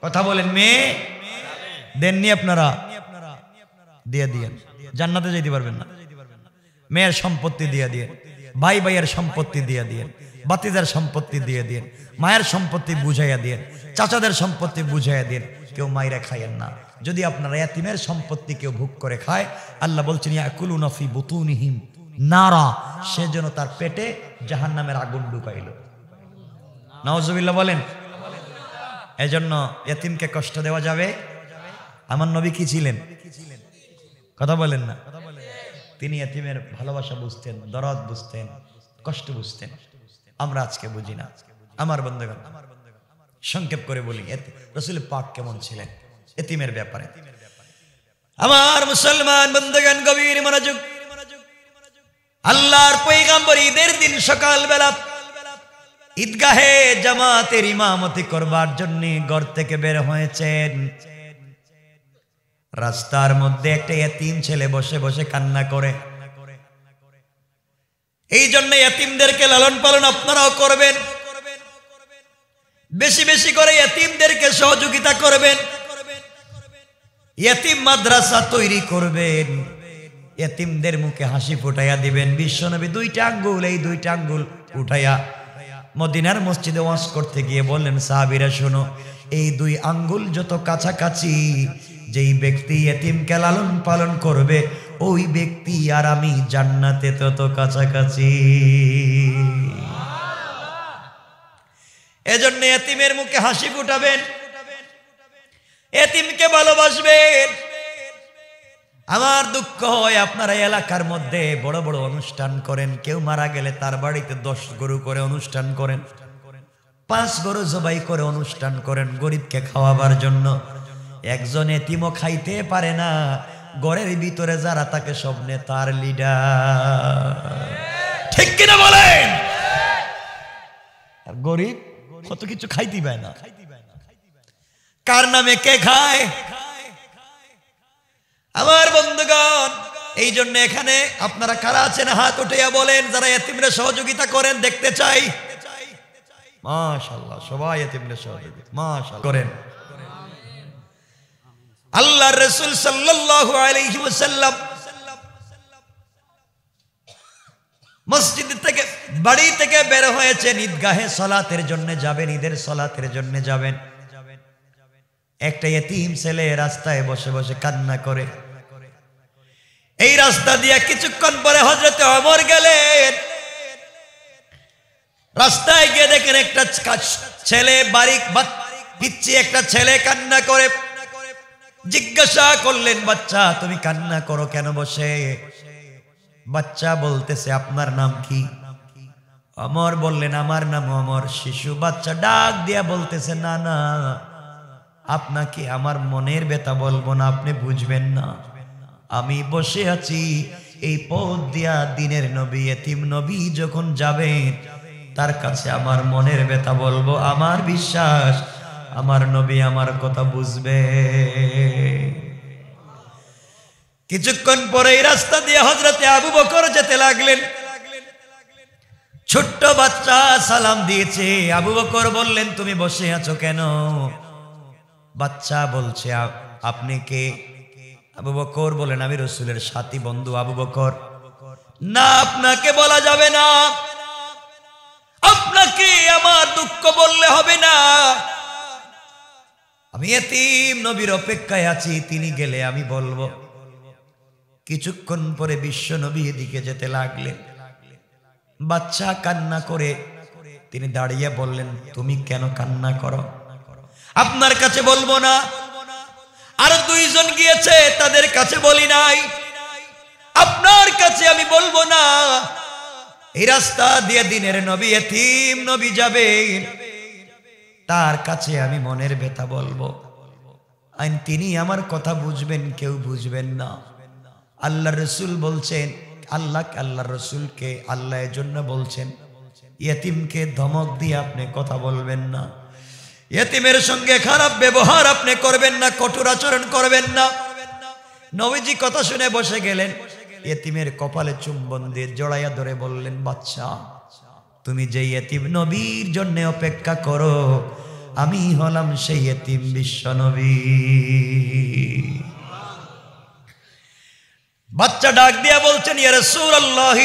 কথা বলেন, মেয়ে দেননি আপনারা, দিয়ে দিয়েন, জান্নাতে যেতে পারবেন না। মেয়ের সম্পত্তি দিয়ে দিয়ে, ভাই ভাইয়ের সম্পত্তি দিয়ে দিয়ে, বাতিজার সম্পত্তি দিয়ে দিয়ে, মায়ের সম্পত্তি বুঝাইয়া দিয়ে, চাচাদের সম্পত্তি বুঝাইয়া দিয়ে। কেউ মাইরা খাইয়েন না। যদি আপনারা ইয়াতিমের সম্পত্তি কেউ ভোগ করে খায়, আল্লাহ বলছেন ইয়াকুলুনা ফি বুতুনিহিম নারা, সে যেন তার পেটে জাহান্নামের আগুন ঢুকাইল। নাউজুবিল্লাহ বলেন। এজন্য ইয়াতিমকে কষ্ট দেওয়া যাবে? আমার নবী কি ছিলেন? কথা বলেন না। তিনি ইয়াতিমের ভালোবাসা বুঝতেন, দরদ বুঝতেন, কষ্ট বুঝতেন। আমরা আজকে বুঝি না। আমার বন্ধুগণ, সংক্ষেপ করে বলি, রাসূল পাক কেমন ছিলেন এতিমের ব্যাপারে। আমার মুসলমান বন্ধুগণ, গভীর মনোযোগ। আল্লাহর পয়গম্বর ঈদের দিন সকালবেলা ঈদগাহে জামাতের ইমামতি করবার জন্য ঘর থেকে বের হয়েছেন। রাস্তার মধ্যে একটা এতিম ছেলে বসে বসে কান্না করে। এই জন্য এতিমদেরকে লালন পালন আপনারাও করবেন, বেশি বেশি করে এতিমদেরকে সহযোগিতা করবেন, এতিম মাদ্রাসা তৈরি করবেন, এতিমদের মুখে হাসি ফুটাইয়া দিবেন। বিশ্বনবী দুইটা আঙ্গুল, এই দুইটা আঙ্গুল উঠাইয়া মদিনার মসজিদে ওয়াজ করতে গিয়ে বললেন, সাহাবীরা শোনো, এই দুই আঙ্গুল যত কাছাকাছি, যেই ব্যক্তি এতিমকে লালন পালন করবে ওই ব্যক্তি আর আমি জান্নাতে তত কাছাকাছি। এজন্য এতিমের মুখে হাসি ফুটাবেন, এতিমকে ভালোবাসবেন। আমার দুঃখ হয় আপনারা এলাকার মধ্যে বড় বড় অনুষ্ঠান করেন, কেউ মারা গেলে তার বাড়িতে 10 গরু করে অনুষ্ঠান করেন, 5 গরু জবাই করে অনুষ্ঠান করেন গরিবকে খাওয়াবার জন্য। একজন এতিমও খাইতে পারে না, ঘরের ভিতরে যারা তাকে সব নেতার লিডার, ঠিক কিনা বলেন? গরিব কত কিছু খাইতে পায় না, কার নামে কে খায়? আমার বন্ধুগণ, এই জন্য এখানে আপনারা কারা আছেন হাত উঠাইয়া বলেন, যারা এতিমরে সহযোগিতা করেন দেখতে চাই। মাশাআল্লাহ, সবাই এতিমরে সহযোগিতা মাশাআল্লাহ করেন। আল্লাহর রাসূল সাল্লাল্লাহু আলাইহি ওয়াসাল্লাম মসজিদ থেকে, বাড়ি থেকে বের হয়েছেন, ঈদগাহে সালাতের জন্য যাবেন, ঈদের সালাতের জন্য যাবেন। একটা এতিম ছেলে রাস্তায় বসে বসে কান্না করে। এই রাস্তা দিয়ে কিছুক্ষণ পরে হযরত ওমর গেলেন, রাস্তায় গিয়ে দেখেন একটা ছেলে, বারিক পিচ্চি একটা ছেলে কান্না করে। জিজ্ঞাসা করলেন, বাচ্চা তুমি কান্না করো কেন বসে? বাচ্চা বলতেছে, আপনার নাম কি? ওমর বললেন, আমার নাম ওমর। শিশু বাচ্চা ডাক দিয়া বলতেছে, না না, আপনাকে আমার মনের ব্যথা বলবো না, আপনি বুঝবেন না। আমি বসে আছি এই পথ দিয়া, দিনের নবী এতিম নবী যখন যাবেন তার কাছে আমার মনের ব্যথা বলবো, আমার বিশ্বাস আমার নবী আমার কথা বুঝবে। কিছুক্ষণ পরে এই রাস্তা দিয়ে হযরতে আবু বকর যেতে লাগলেন। ছোট্ট বাচ্চা সালাম দিয়েছে। আবু বকর বললেন, তুমি বসে আছো কেন? বাচ্চা বলছে, আপনি কে? আবু বকর বলেন, আমি রাসূলের সাথী বন্ধু আবু বকর। না, আপনাকে বলা যাবে না, আপনাকে আমার দুঃখ বললে হবে না। আমি এতিম নবীর অপেক্ষায় আছি, তিনি গেলে আমি বলবো। কিছুক্ষণ পরে বিশ্ব নবী এদিকে যেতে লাগলেন। বাচ্চা কান্না করে, তিনি দাঁড়িয়ে বললেন, তুমি কেন কান্না করো? আপনার কাছে বলবো না, আর 2 জন গিয়েছে তাদের কাছে বলি নাই, আপনার কাছে আমি বলবো না। এই রাস্তা দিয়ে দিনের নবী এতিম নবী যাবে, তার কাছে আমি মনের ব্যথা বলবো, আইন তিনি আমার কথা বুঝবেন, কেউ বুঝবেন না। আল্লাহর রাসূল বলছেন, আল্লাহর রাসূলকে আল্লাহ এর জন্য বলছেন, ইতিমকে ধমক দিয়ে আপনি কথা বলবেন না, ইতিমের সঙ্গে খারাপ ব্যবহার আপনি করবেন না, কঠোর আচরণ করবেন না। নবীজি কথা শুনে বসে গেলেন। ইতিমের কপালে চুম্বন দিয়ে জড়াইয়া ধরে বললেন, বাচ্চা তুমি যে ইতিম নবীর জন্য অপেক্ষা করো, আমি হলাম সেই ইতিম বিশ্ব নবী। বাচ্চা ডাক দিয়া বলছেন, ইয়া রাসূলুল্লাহ,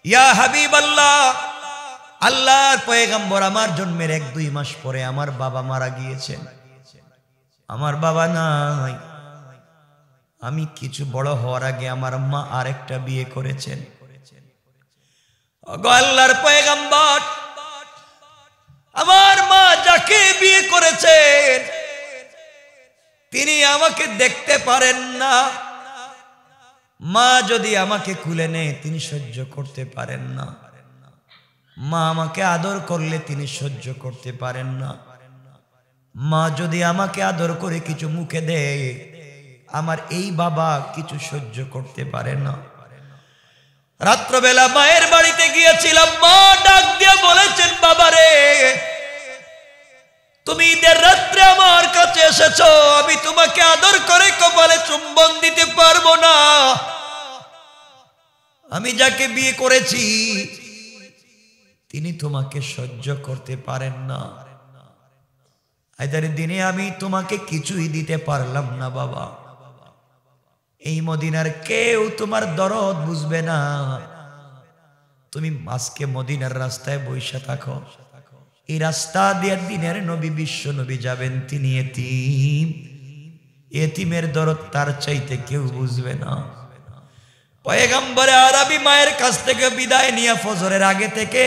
ইয়া হাবিবাল্লাহ, আল্লাহর পয়গম্বর, আমার জন্মের 1-2 মাস পরে আমার বাবা মারা গিয়েছেন, আমার বাবা নাই। আমি কিছু বড় হওয়ার আগে আমার মা আরেকটা বিয়ে করেছেন। ওগো আল্লাহর পয়গম্বর, আমার মা যাকে বিয়ে করেছেন তিনি আমাকে দেখতে পারেন না। মা যদি আমাকে কুলে নেয় তিনি সহ্য করতে পারেন না। মা আমাকে আদর করলে তিনি সহ্য করতে পারেন না। মা যদি আমাকে আদর করে কিছু মুখে দেয়, আমার এই বাবা কিছু সহ্য করতে পারে না। রাত্রবেলা মায়ের বাড়িতে গিয়েছিলাম, মা ডাক দিয়ে বলেছেন, বাবারে তুমি ঈদের রাত্রে আমার কাছে এসেছো, আমি তোমাকে আদর করে কপালে চুম্বন দিতে পারবো না। আমি যাকে বিয়ে করেছি তিনি তোমাকে সহ্য করতে পারেন না। আজকের দিনে আমি তোমাকে কিছুই দিতে পারলাম না বাবা। এই মদিনার কেউ তোমার দরদ বুঝবে না। তুমি আজকে মদিনার রাস্তায় বসে থাকো। এই রাস্তা দিয়ে দিনের নবী বিশ্ব নবী যাবেন, তিনি এতিম। এতিমের দরদ তার চাইতে কেউ বুঝবে না। পয়গম্বরে আরবি মায়ের কাছ থেকে বিদায় নিয়ে ফজরের আগে থেকে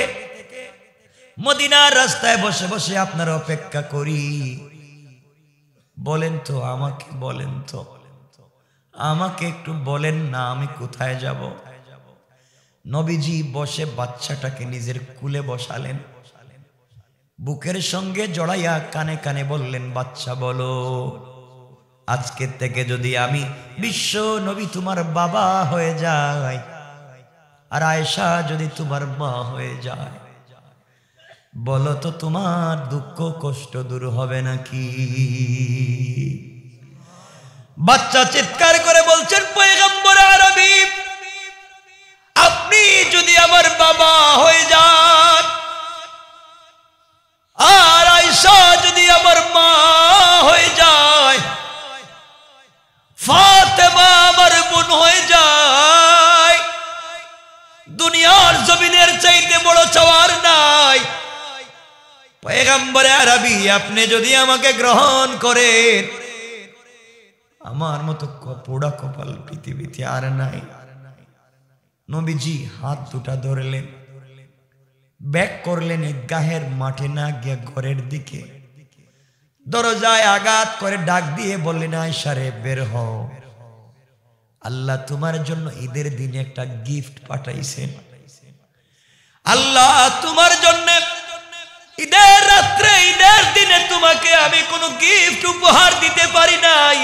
মদিনার রাস্তায় বসে বসে আপনার অপেক্ষা করি। বলেন তো আমাকে, বলেন তো আমাকে একটু বলেন না, আমি কোথায় যাব? নবীজি বসে বাচ্চাটাকে নিজের কুলে বসালেন, বুকের সঙ্গে জড়াইয়া কানে কানে বললেন, বাচ্চা বলো, আজকে থেকে যদি আমি বিশ্ব নবী তোমার বাবা হয়ে যাই আর আয়েশা যদি তোমার মা হয়ে যায়, বলো তো তোমার দুঃখ কষ্ট দূর হবে নাকি? বাচ্চা চিৎকার করে বলছেন, পয়গম্বর আরবি, আপনি যদি আমার বাবা হয়ে যান আর আয়েশা যদি আমার মা হয়ে যায়, ফাতেমা আমার বোন হয়ে যায়, দুনিয়ার জমিনের চাইতে বড় চাওয়ার নাই। পয়গম্বর আরবি, আপনি যদি আমাকে গ্রহণ করেন, আমার মতো পোড়া কপাল পৃথিবীতে আর নাই। নবীজি হাত দুটা ধরলেন, ব্যাক করলেন ঈদগাহের মাঠে না গিয়ে ঘরের দিকে, দরজায় আঘাত করে ডাক দিয়ে বললেন, আয়েশা রে বের হও, আল্লাহ তোমার জন্য ঈদের দিনে একটা গিফট পাঠাইছেন। আল্লাহ তোমার জন্য ঈদের রাত্রে, ঈদের দিনে তোমাকে আমি কোনো গিফট উপহার দিতে পারি নাই।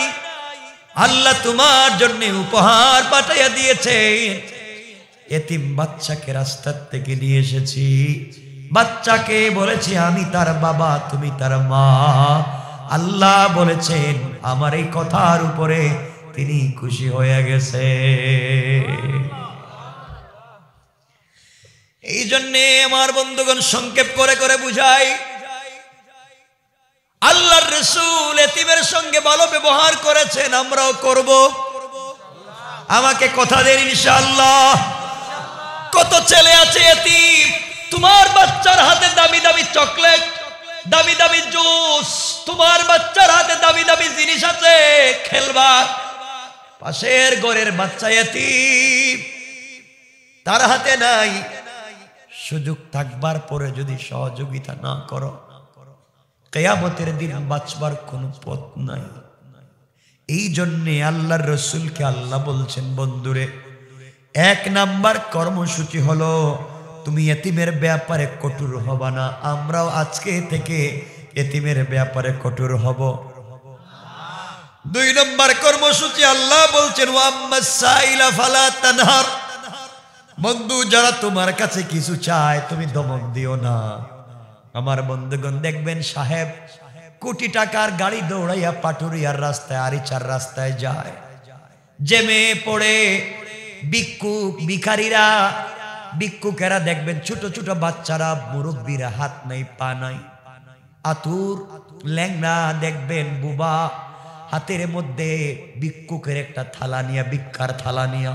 আল্লাহ তোমার জন্য উপহার পাঠাইয়া দিয়েছেন। এতিম বাচ্চাকে রাস্তার থেকে নিয়ে এসেছি, বাচ্চাকে বলেছি আমি তার বাবা, তুমি তার মা। আল্লাহ বলেছেন আমার এই কথার উপরে তিনি খুশি হয়ে গেছে। এই জন্যে আমার বন্ধুগণ সংক্ষেপ করে করে বুঝাই, আল্লাহর রাসূল এতিমের সঙ্গে ভালো ব্যবহার করেছেন, আমরাও করব। আমাকে কথা দেন ইনশাআল্লাহ। কত ছেলে আছে এতিম, তোমার বাচ্চার হাতে দামি দামি চকলেট, দামি দামি জুস, তোমার বাচ্চার হাতে দামি দামি জিনিস আছে খেলবার, পাশের ঘরের বাচ্চা এতিম, তার হাতে নাই। সুযোগ থাকবার পরে যদি সহযোগিতা না করো, কিয়ামতের দিন বাঁচবার কোনো পথ নাই। এই জন্যে আল্লাহর রাসূলকে আল্লাহ বলছেন, বন্ধুরে, এক নাম্বার কর্মসূচি হলো তুমি এতিমের ব্যাপারে কঠোর হবা না। আমরাও আজকে থেকে এতিমের ব্যাপারে কঠোর হব। দুই নম্বর কর্মসূচি আল্লাহ বলছেন, ওয়াম্মাস সাইলা ফালা তানহার, বন্ধু যারা তোমার কাছে কিছু চায় তুমি ধমক দিও না। আমার বন্ধুগণ দেখবেন সাহেব কোটি টাকার গাড়ি দৌড়াইয়া পাটুরিয়ার রাস্তায়, আরিচার রাস্তায় যায়, জেমে পড়ে ভিক্ষুক ভিখারিরা, ভিক্ষুকেরা দেখবেন ছোট ছোট বাচ্চারা, মুরব্বীরা হাত নাই পা নাই, আতুর ল্যাংড়া দেখবেন বুবা, হাতের মধ্যে ভিক্ষুকের একটা থালা নিয়া, ভিক্ষার থালা নিয়া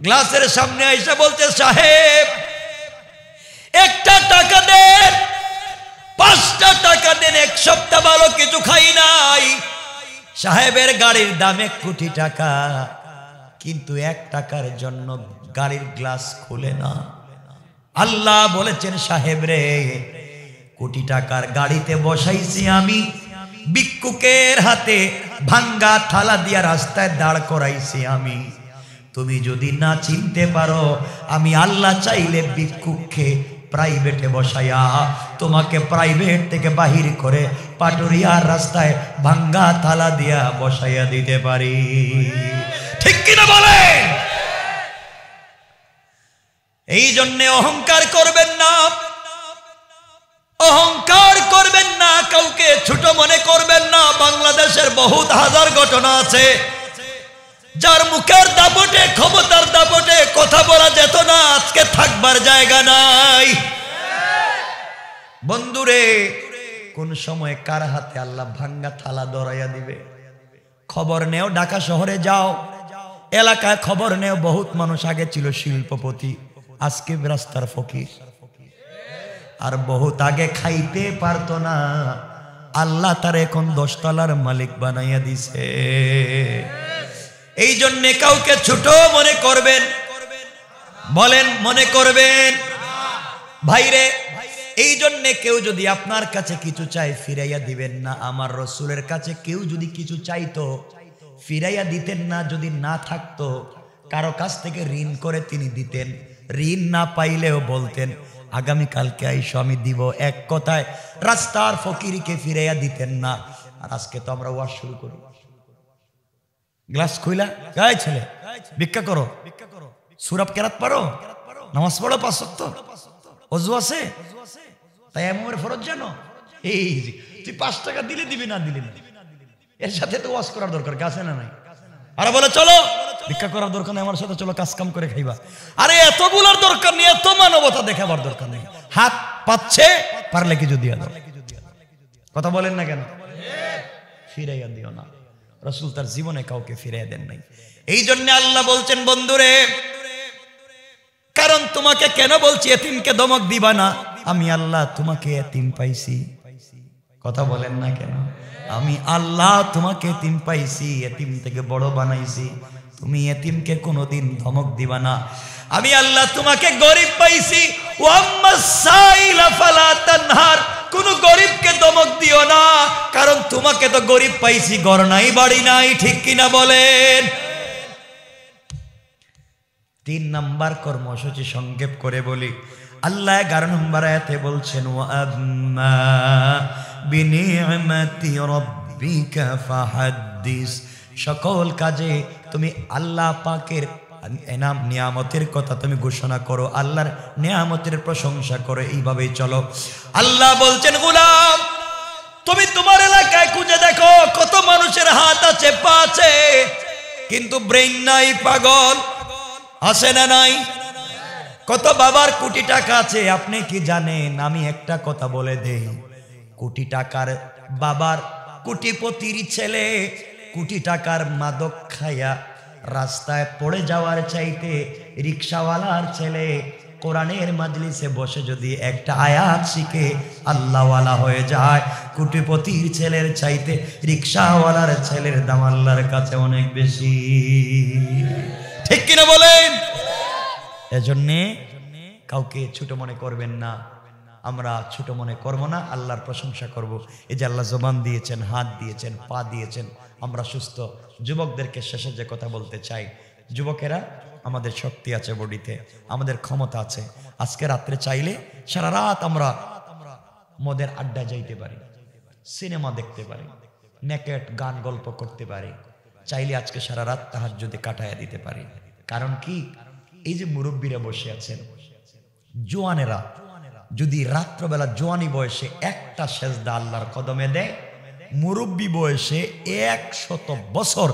গ্লাসের সামনে এসে বলছে, সাহেব একটা টাকা দেন, 5টা টাকা দেন, এক সপ্তাহ ভালো কিছু খাই নাই। সাহেবের গাড়ির দাম 1 কোটি টাকা, কিন্তু 1 টাকার জন্য গাড়ির গ্লাস খুলে না। আল্লাহ বলেছেন, সাহেব রে, কোটি টাকার গাড়িতে বসাইছি আমি, ভিক্ষুকের হাতে ভাঙ্গা থালা দিয়া রাস্তায় দাঁড় করাইছি আমি। তুমি যদি না চিনতে পারো, আমি আল্লাহ চাইলে ভিক্ষুককে প্রাইভেটে বসাইয়া তোমাকে প্রাইভেট থেকে বাহির করে পাটুরিয়ার রাস্তায় ভাঙ্গা থালা দিয়া বসাইয়া দিতে পারি। ঠিক কিনা বলে? এই জন্য অহংকার করবেন না, অহংকার করবেন না, কাউকে ছোট মনে করবেন না। বাংলাদেশের বহুত হাজার ঘটনা আছে, যার মুখের দাপটে ক্ষমতার দাপটে কথা বলা যেত না, আজকে থাকবার জায়গা নাই। বন্ধুরে, কোন সময় কার হাতে আল্লাহ ভাঙ্গা থালা ধরাইয়া দিবে। খবর নেও, ঢাকা শহরে যাও, এলাকায় খবর নেও, বহুত মানুষ আগে ছিল শিল্পপতি, আজকে রাস্তার ফকির। আর বহুত আগে খাইতে পারতো না, আল্লাহ তার এখন 10 তলার মালিক বানাইয়া দিছে। এই জন্যে কাউকে ছোট মনে করবেন, বলেন মনে করবেন ভাইরে। এই জন্যে কেউ যদি আপনার কাছে কিছু চাই ফিরাইয়া দিবেন না। আমার রসুলের কাছে কেউ যদি কিছু চাইতো ফিরাইয়া দিতেন না। যদি না থাকতো কারো কাছ থেকে ঋণ করে তিনি দিতেন, ঋণ না পাইলেও বলতেন আগামীকালকে আইসো আমি দিব। এক কথায় রাস্তার ফকিরকে ফিরাইয়া দিতেন না। আর আজকে তো আমরা ওয়াজ শুরু করি, গ্লাস খুইলা গায়ে ছেলে ভিক্ষা করো, সুরাব কেরাত পারো, নামাজ পড়ো 5 ওয়াক্ত, ওযু আছে, তায়াম্মুমের ফরজ জানো। এই তুই 5 টাকা দিলে দিবি, না দিলি না, এর সাথে তো ওয়াজ করার দরকার আছে না নাই? আরে বলে চলো ভিক্ষা করার দরকার নেই, আমার সাথে চলো কাজ কাম করে খাইবা। আরে এতগুলোর দরকার নেই, এত মানবতা দেখাবার দরকার নেই। হাত পাচ্ছে পারলে কিছু দিয়া দাও। কথা বলেন না কেন? ফিরাইয়া দিও না। রাসূল তার জীবনে কাউকে ফিরাইয়া দেন নাই। এই জন্য আল্লাহ বলছেন বন্ধুরে, কারণ তোমাকে কেন বলছি এতিমকে ধমক দিবা না, আমি আল্লাহ তোমাকে এতিম পাইছি। কথা বলেন না কেন? আমি আল্লাহ তোমাকে এতিম পাইছি, এতিম থেকে বড় বানাইছি। তুমি এতিমকে কোনোদিন ধমক দিবা না। আমি আল্লাহ তোমাকে গরিব পাইছি, ওয়াম্মাস সাইলা ফালা তানহার, কোন গরিবকে ধমক দিও না, কারণ তোমাকে তো গরিব পাইছি, ঘর নাই বাড়ি নাই। ঠিক কিনা বলেন? 3 নাম্বার কর্মসূচি সংক্ষেপ করে বলি। আল্লাহ 11 নম্বর আয়াতে বলছেন ওয়া আম্মা বিনি'মাতি রাব্বিকা ফাহাদ্দিস। সকল কাজে তুমি আল্লাহ পাকের এনাম নিয়ামতের কথা তুমি ঘোষণা করো, আল্লাহর নিয়ামতের প্রশংসা করো, এইভাবেই চলো। আল্লাহ বলছেন গোলাম, তুমি তোমার এলাকায় খুঁজে দেখো কত মানুষের হাত আছে, পা আছে, কিন্তু ব্রেইন নাই, পাগল আছে না নাই? কত বাবার কোটি টাকা আছে, আপনি কি জানেন? আমি একটা কথা বলে দেই, কোটি টাকার বাবার কোটিপতির ছেলে কোটি টাকার মাদক খাইয়া রাস্তায় পড়ে যাওয়ার চাইতে রিকশাওয়ালার ছেলে কোরআনের মাজলিসে বসে যদি একটা আয়াত শিখে আল্লাহওয়ালা হয়ে যায়, কোটিপতির ছেলের চাইতে রিকশাওয়ালার ছেলের দাম আল্লাহর কাছে অনেক বেশি। ঠিক কিনা বলেন? এজন্যে কাউকে ছোট মনে করবেন না। আমরা ছোট মনে করব না, আল্লাহর প্রশংসা করব। এই যে আল্লাহ জবান দিয়েছেন, হাত দিয়েছেন, পা দিয়েছেন, আমরা সুস্থ। যুবকদেরকে শেষে যে কথা বলতে চাই, যুবকেরা আমাদের শক্তি আছে বডিতে, আমাদের ক্ষমতা আছে। আজকে রাত্রে চাইলে সারা রাত আমরা মদের আড্ডা যাইতে পারি, সিনেমা দেখতে পারি, নেকেট গান গল্প করতে পারি, চাইলে আজকে সারা রাত তাহাজ্জুদে কাটায়া দিতে পারি। কারণ কি? এই যে মুরব্বীরা বসে আছেন, জোয়ানেরা যদি রাত্রবেলা জোয়ানি বয়সে একটা সেজদা আল্লাহর কদমে দেয়, মুরব্বী বয়সে 100 বছর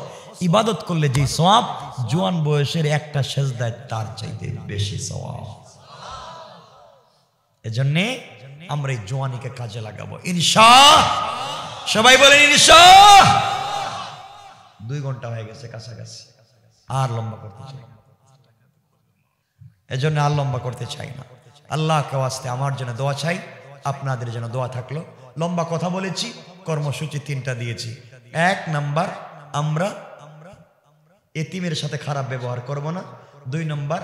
ইবাদত করলে যে সওয়াব, জোয়ান বয়সের একটা সেজদায় তার চাইতে বেশি সওয়াব। এজন্যে আমরা এই জোয়ানিকে কাজে লাগাবো ইনশাআল্লাহ। সবাই বলেন ইনশাআল্লাহ। 2 ঘন্টা হয়ে গেছে কাছাকাছি, আর লম্বা করতে চাই না। এজন্য আর লম্বা করতে চাই না। আল্লাহকে ওয়াস্তে আমার জন্য দোয়া চাই, আপনাদের জন্য দোয়া থাকলো। লম্বা কথা বলেছি, কর্মসূচি 3টা দিয়েছি। 1 নাম্বার, আমরা এতিমের সাথে খারাপ ব্যবহার করব না। 2 নাম্বার,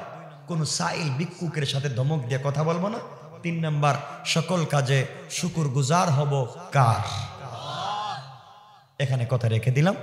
কোন সাইল ভিক্ষুকের সাথে ধমক দিয়ে কথা বলবো না। 3 নাম্বার, সকল কাজে শুকর গুজার হব কার। এখানে কথা রেখে দিলাম।